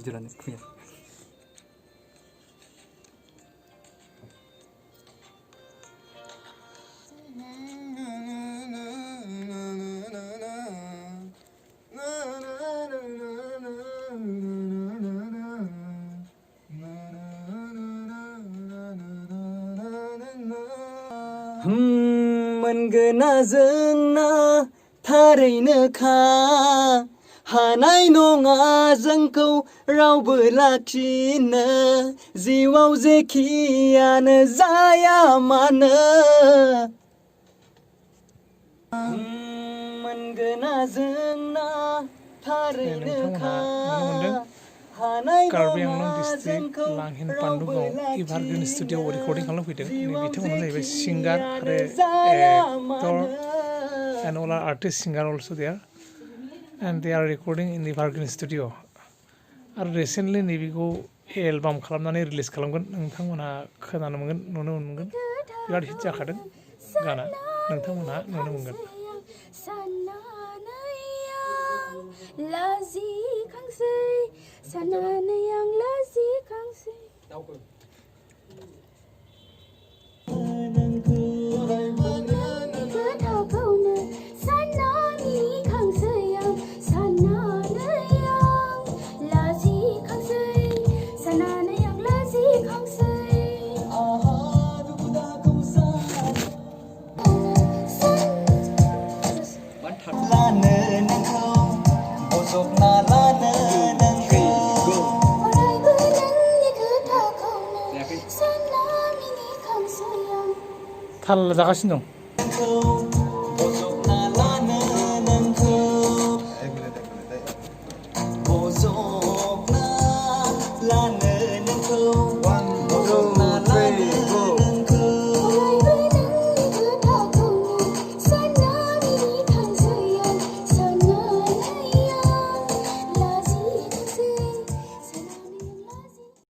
गिदिरानो खुया मोनगोना जोंना थारैनो खा हानाय नङा जोंखौ रावबो लाखिनो जिउआव जेखियानो जाया मानो मोनगोना जोंना थारैनो खा Karbi Anglong district Langhin Pandugaon EVERGREEN studio recording खालामफैदों बिथांमोना जाहैबाय singer आरो actor and all are artist singer also there and they are recording in the EVERGREEN studio आरो recently नैबेखौ album खालामनानै release खालामगोन नोंथांमोना खोनानो मोनगोन नुनो मोनगोन बिराद hit जाखादों गाना नोंथांमोना नुनो मोनगोन Lazi kangsei sanana yang lazi kangsei थाल जागासिनो दं